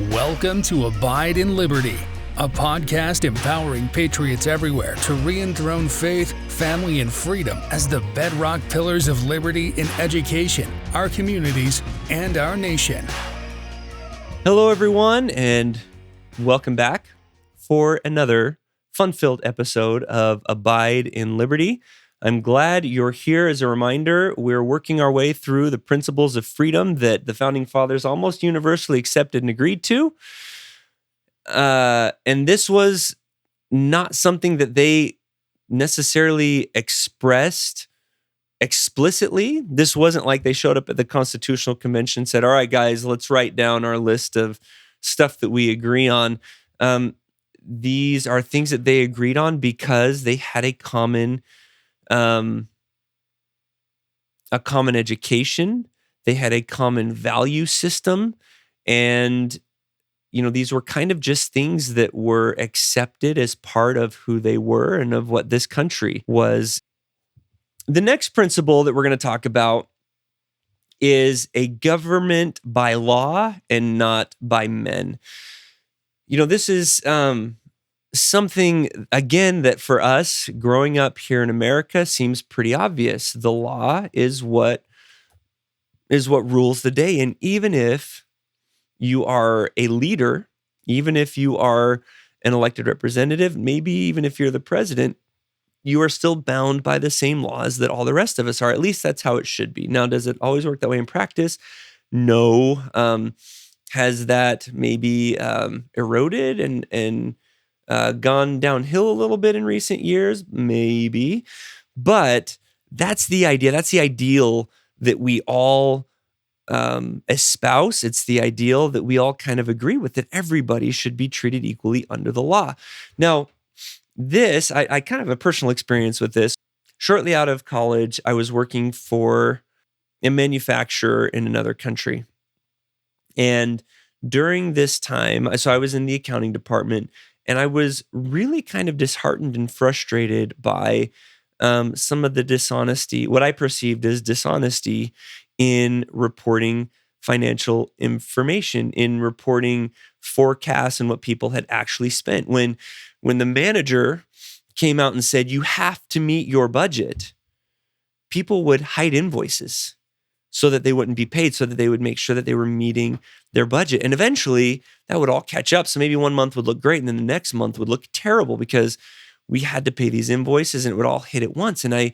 Welcome to Abide in Liberty, a podcast empowering patriots everywhere to re-enthrone faith, family, and freedom as the bedrock pillars of liberty in education, our communities, and our nation. Hello, everyone, and welcome back for another fun-filled episode of Abide in Liberty. I'm glad you're here. As a reminder, we're working our way through the principles of freedom that the Founding Fathers almost universally accepted and agreed to. And this was not something that they necessarily expressed explicitly. This wasn't like they showed up at the Constitutional Convention and said, all right, guys, let's write down our list of stuff that we agree on. These are things that they agreed on because they had a common education. They had a common value system. And, these were kind of just things that were accepted as part of who they were and of what this country was. The next principle that we're going to talk about is a government by law and not by men. This is something, again, that for us growing up here in America seems pretty obvious. The law is what rules the day. And even if you are a leader, even if you are an elected representative, maybe even if you're the president, you are still bound by the same laws that all the rest of us are. At least that's how it should be. Now, does it always work that way in practice? No. Has that maybe eroded and gone downhill a little bit in recent years? Maybe. But that's the idea. That's the ideal that we all espouse. It's the ideal that we all kind of agree with, that everybody should be treated equally under the law. Now, this, I kind of have a personal experience with this. Shortly out of college, I was working for a manufacturer in another country. And during this time, so I was in the accounting department, and I was really kind of disheartened and frustrated by some of the dishonesty, what I perceived as dishonesty in reporting financial information, in reporting forecasts and what people had actually spent. When the manager came out and said, you have to meet your budget, people would hide invoices so that they wouldn't be paid, so that they would make sure that they were meeting their budget. And eventually that would all catch up. So maybe one month would look great and then the next month would look terrible because we had to pay these invoices and it would all hit at once. And I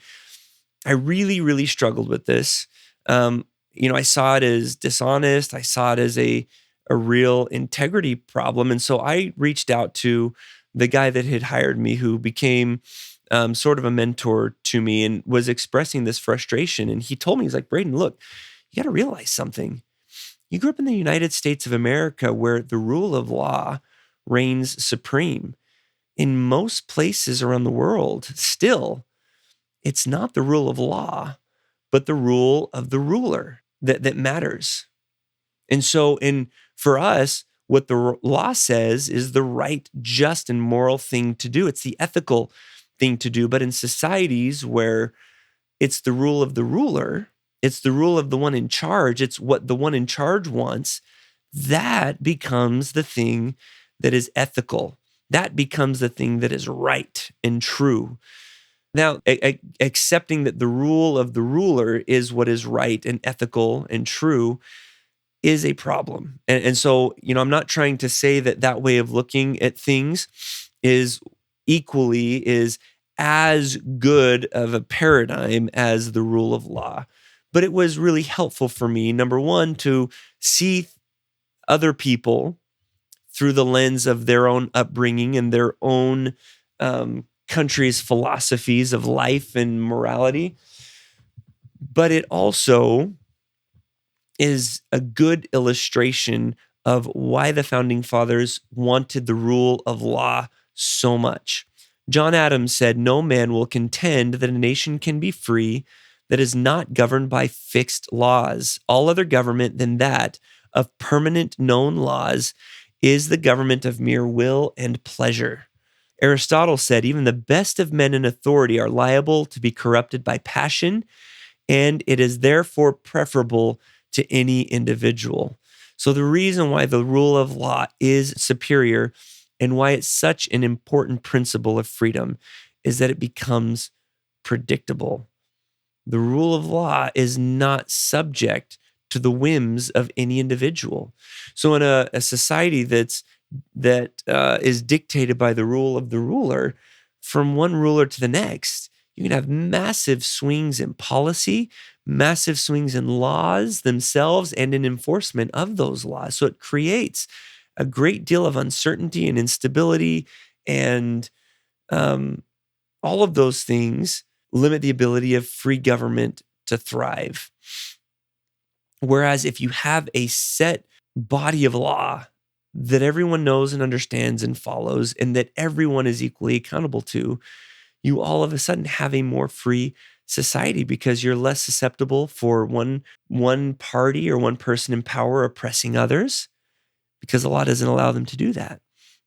really, really struggled with this. I saw it as dishonest. I saw it as a real integrity problem. And so I reached out to the guy that had hired me, who became sort of a mentor to me and was expressing this frustration. And he told me, he's like, Braden, look, you got to realize something. You grew up in the United States of America, where the rule of law reigns supreme. In most places around the world, still, it's not the rule of law, but the rule of the ruler that matters. And so for us, what the law says is the right, just, and moral thing to do. It's the ethical thing to do. But in societies where it's the rule of the ruler, it's the rule of the one in charge, it's what the one in charge wants, that becomes the thing that is ethical. That becomes the thing that is right and true. Now, accepting that the rule of the ruler is what is right and ethical and true is a problem. And so, I'm not trying to say that way of looking at things is as good of a paradigm as the rule of law. But it was really helpful for me, number one, to see other people through the lens of their own upbringing and their own country's philosophies of life and morality. But it also is a good illustration of why the Founding Fathers wanted the rule of law so much. John Adams said, "No man will contend that a nation can be free that is not governed by fixed laws. All other government than that of permanent known laws is the government of mere will and pleasure." Aristotle said, "Even the best of men in authority are liable to be corrupted by passion, and it is therefore preferable to any individual." So the reason why the rule of law is superior and why it's such an important principle of freedom is that it becomes predictable. The rule of law is not subject to the whims of any individual. So in a society that is dictated by the rule of the ruler, from one ruler to the next, you can have massive swings in policy, massive swings in laws themselves, and in enforcement of those laws. So it creates a great deal of uncertainty and instability, and all of those things limit the ability of free government to thrive. Whereas if you have a set body of law that everyone knows and understands and follows, and that everyone is equally accountable to, you all of a sudden have a more free society because you're less susceptible for one party or one person in power oppressing others, because the law doesn't allow them to do that.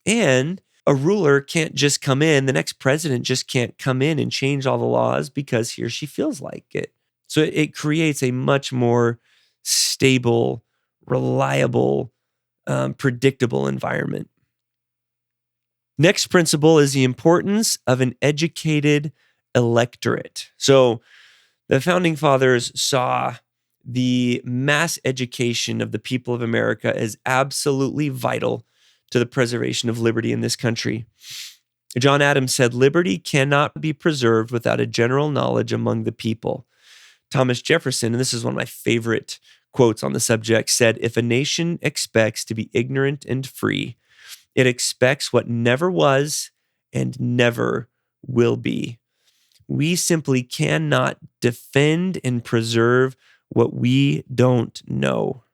And a ruler can't just come in, the next president just can't come in and change all the laws because he or she feels like it. So it creates a much more stable, reliable, predictable environment. Next principle is the importance of an educated electorate. So the founding fathers saw the mass education of the people of America as absolutely vital to the preservation of liberty in this country. John Adams said, "Liberty cannot be preserved without a general knowledge among the people." Thomas Jefferson, and this is one of my favorite quotes on the subject, said, "If a nation expects to be ignorant and free, it expects what never was and never will be. We simply cannot defend and preserve what we don't know."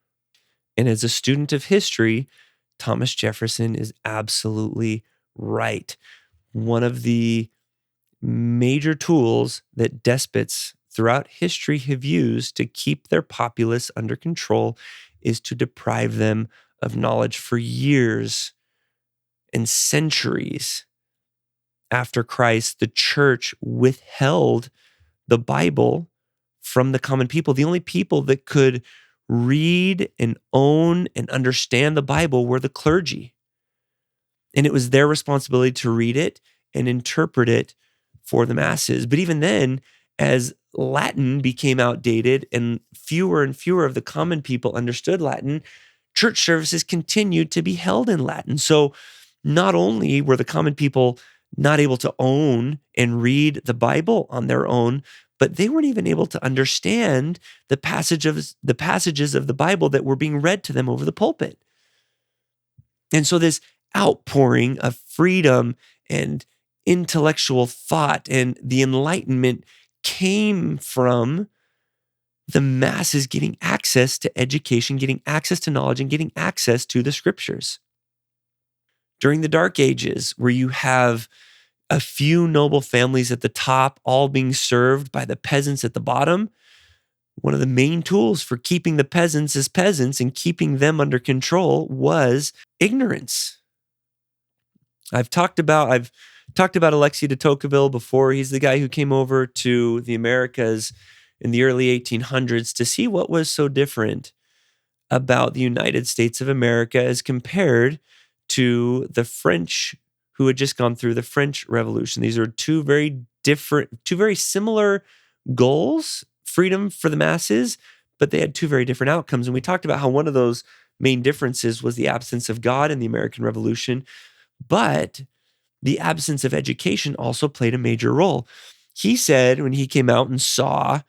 And as a student of history, Thomas Jefferson is absolutely right. One of the major tools that despots throughout history have used to keep their populace under control is to deprive them of knowledge. For years and centuries after Christ, the church withheld the Bible from the common people. The only people that could read and own and understand the Bible were the clergy. And it was their responsibility to read it and interpret it for the masses. But even then, as Latin became outdated and fewer of the common people understood Latin, church services continued to be held in Latin. So not only were the common people not able to own and read the Bible on their own, but they weren't even able to understand the passages of the Bible that were being read to them over the pulpit. And so this outpouring of freedom and intellectual thought and the Enlightenment came from the masses getting access to education, getting access to knowledge, and getting access to the scriptures. During the Dark Ages, where you have a few noble families at the top, all being served by the peasants at the bottom, one of the main tools for keeping the peasants as peasants and keeping them under control was ignorance. I've talked about Alexis de Tocqueville before. He's the guy who came over to the Americas in the early 1800s to see what was so different about the United States of America as compared to the French, who had just gone through the French Revolution. These are two very similar goals, freedom for the masses, but they had two very different outcomes. And we talked about how one of those main differences was the absence of God in the American Revolution, but the absence of education also played a major role. He said when he came out and saw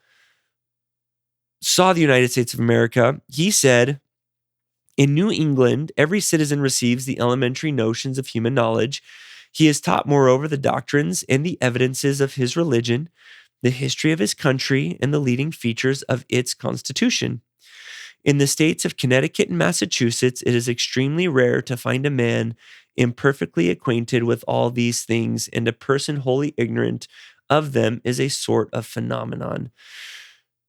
the United States of America, he said, "In New England, every citizen receives the elementary notions of human knowledge. He is taught, moreover, the doctrines and the evidences of his religion, the history of his country, and the leading features of its constitution. In the states of Connecticut and Massachusetts, it is extremely rare to find a man imperfectly acquainted with all these things, and a person wholly ignorant of them is a sort of phenomenon."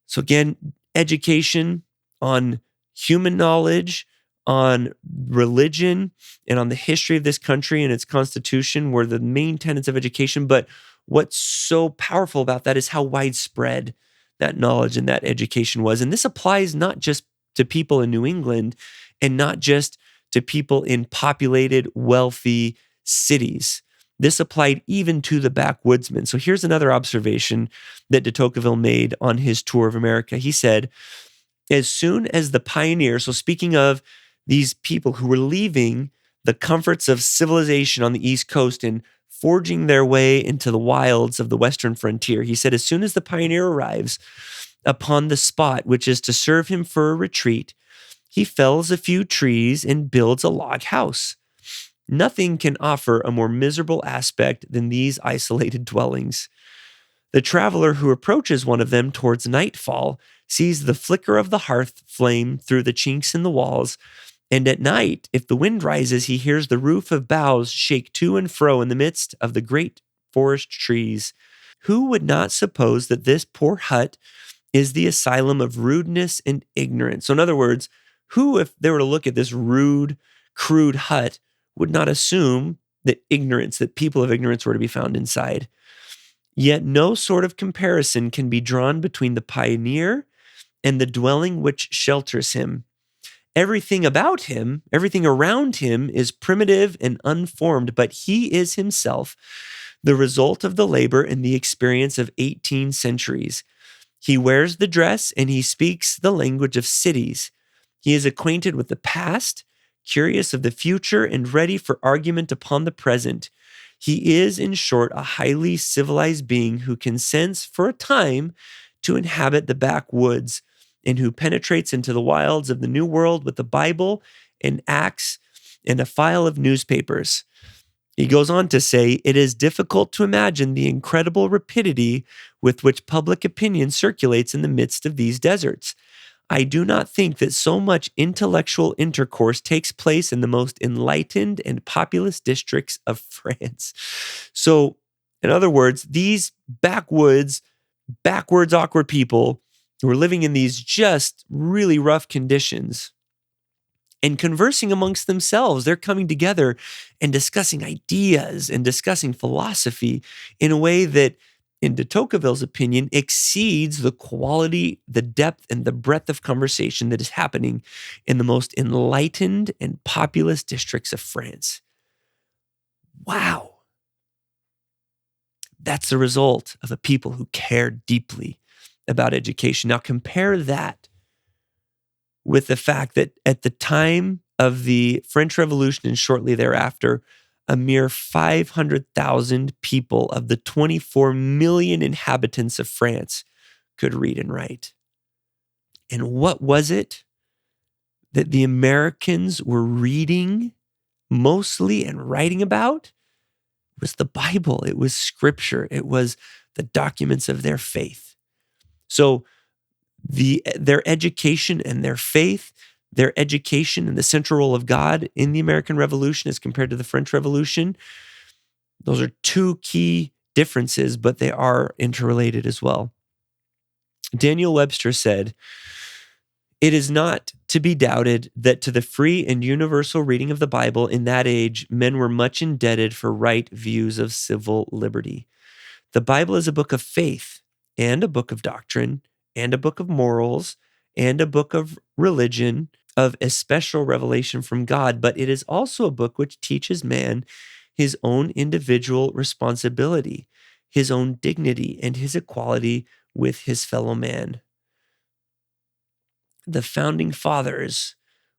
So again, education on human knowledge, on religion, and on the history of this country and its constitution were the main tenets of education. But what's so powerful about that is how widespread that knowledge and that education was. And this applies not just to people in New England, and not just to people in populated, wealthy cities. This applied even to the backwoodsmen. So here's another observation that de Tocqueville made on his tour of America. He said, as soon as the pioneers, so speaking of these people who were leaving the comforts of civilization on the East Coast and forging their way into the wilds of the Western frontier, he said, as soon as the pioneer arrives upon the spot which is to serve him for a retreat, he fells a few trees and builds a log house. Nothing can offer a more miserable aspect than these isolated dwellings. The traveler who approaches one of them towards nightfall sees the flicker of the hearth flame through the chinks in the walls, and at night, if the wind rises, he hears the roof of boughs shake to and fro in the midst of the great forest trees. Who would not suppose that this poor hut is the asylum of rudeness and ignorance? So in other words, who, if they were to look at this rude, crude hut, would not assume that people of ignorance were to be found inside? Yet no sort of comparison can be drawn between the pioneer and the dwelling which shelters him. Everything about him, everything around him is primitive and unformed, but he is himself the result of the labor and the experience of 18 centuries. He wears the dress and he speaks the language of cities. He is acquainted with the past, curious of the future, and ready for argument upon the present. He is, in short, a highly civilized being who consents for a time to inhabit the backwoods and who penetrates into the wilds of the New World with the Bible, an axe, and a file of newspapers. He goes on to say, it is difficult to imagine the incredible rapidity with which public opinion circulates in the midst of these deserts. I do not think that so much intellectual intercourse takes place in the most enlightened and populous districts of France. So, in other words, these backwards, awkward people who are living in these just really rough conditions and conversing amongst themselves, they're coming together and discussing ideas and discussing philosophy in a way that, in de Tocqueville's opinion, exceeds the quality, the depth, and the breadth of conversation that is happening in the most enlightened and populous districts of France. Wow. That's the result of a people who care deeply about education. Now compare that with the fact that at the time of the French Revolution and shortly thereafter, a mere 500,000 people of the 24 million inhabitants of France could read and write. And what was it that the Americans were reading mostly and writing about? It was the Bible. It was scripture. It was the documents of their faith. So their education and their faith, their education and the central role of God in the American Revolution as compared to the French Revolution, those are two key differences, but they are interrelated as well. Daniel Webster said, it is not to be doubted that to the free and universal reading of the Bible in that age, men were much indebted for right views of civil liberty. The Bible is a book of faith and a book of doctrine and a book of morals and a book of religion, of especial revelation from God, but it is also a book which teaches man his own individual responsibility, his own dignity, and his equality with his fellow man. The founding fathers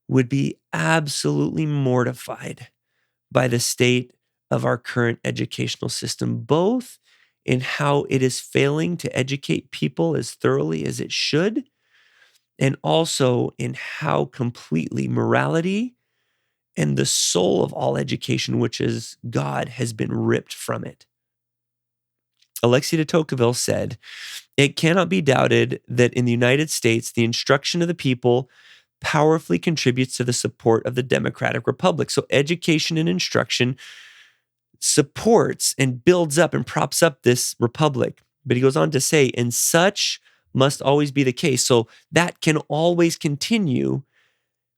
would be absolutely mortified by the state of our current educational system, both in how it is failing to educate people as thoroughly as it should, and also in how completely morality and the soul of all education, which is God, has been ripped from it. Alexis de Tocqueville said, it cannot be doubted that in the United States, the instruction of the people powerfully contributes to the support of the democratic republic. So education and instruction supports and builds up and props up this republic. But he goes on to say, and such must always be the case. So that can always continue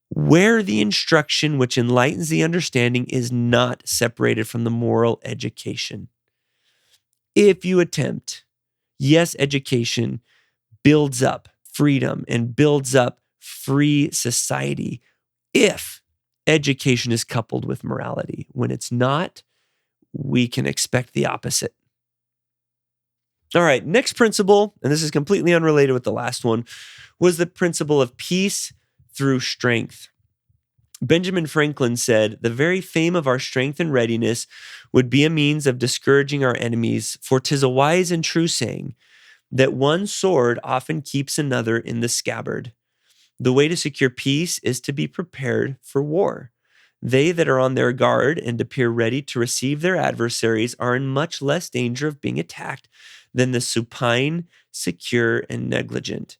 where the instruction which enlightens the understanding is not separated from the moral education. If you attempt, yes, education builds up freedom and builds up free society. if education is coupled with morality. When it's not, we can expect the opposite. All right, next principle, and this is completely unrelated with the last one, was the principle of peace through strength. Benjamin Franklin said, "The very fame of our strength and readiness would be a means of discouraging our enemies, for 'tis a wise and true saying, that one sword often keeps another in the scabbard. The way to secure peace is to be prepared for war. They that are on their guard and appear ready to receive their adversaries are in much less danger of being attacked than the supine, secure, and negligent."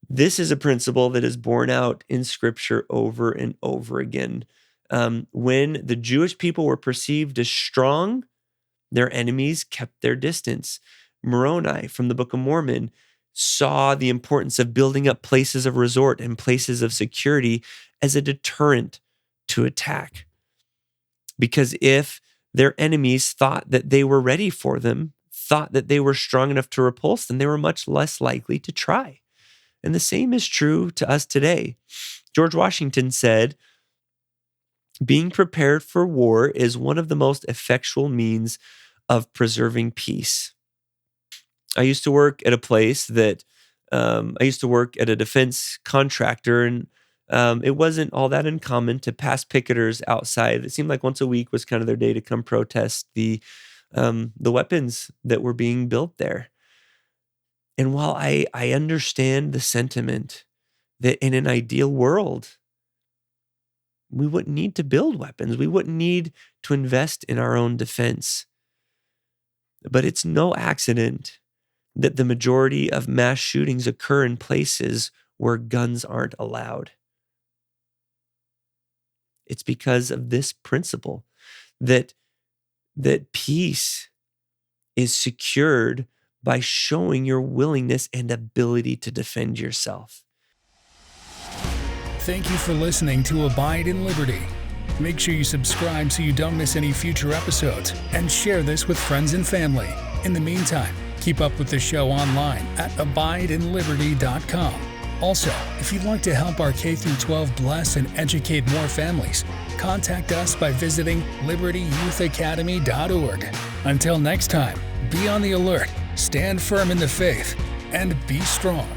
This is a principle that is borne out in Scripture over and over again. When the Jewish people were perceived as strong, their enemies kept their distance. Moroni from the Book of Mormon saw the importance of building up places of resort and places of security as a deterrent to attack. Because if their enemies thought that they were ready for them, thought that they were strong enough to repulse them, they were much less likely to try. And the same is true to us today. George Washington said, "Being prepared for war is one of the most effectual means of preserving peace." I used to work at a place that, I used to work at a defense contractor, and it wasn't all that uncommon to pass picketers outside. It seemed like once a week was kind of their day to come protest the weapons that were being built there. And while I understand the sentiment that in an ideal world, we wouldn't need to build weapons, we wouldn't need to invest in our own defense. But it's no accident that the majority of mass shootings occur in places where guns aren't allowed. It's because of this principle that peace is secured by showing your willingness and ability to defend yourself. Thank you for listening to Abide in Liberty. Make sure you subscribe so you don't miss any future episodes, and share this with friends and family. In the meantime, keep up with the show online at abideinliberty.com. Also, if you'd like to help our K-12 bless and educate more families, contact us by visiting libertyyouthacademy.org. Until next time, be on the alert, stand firm in the faith, and be strong.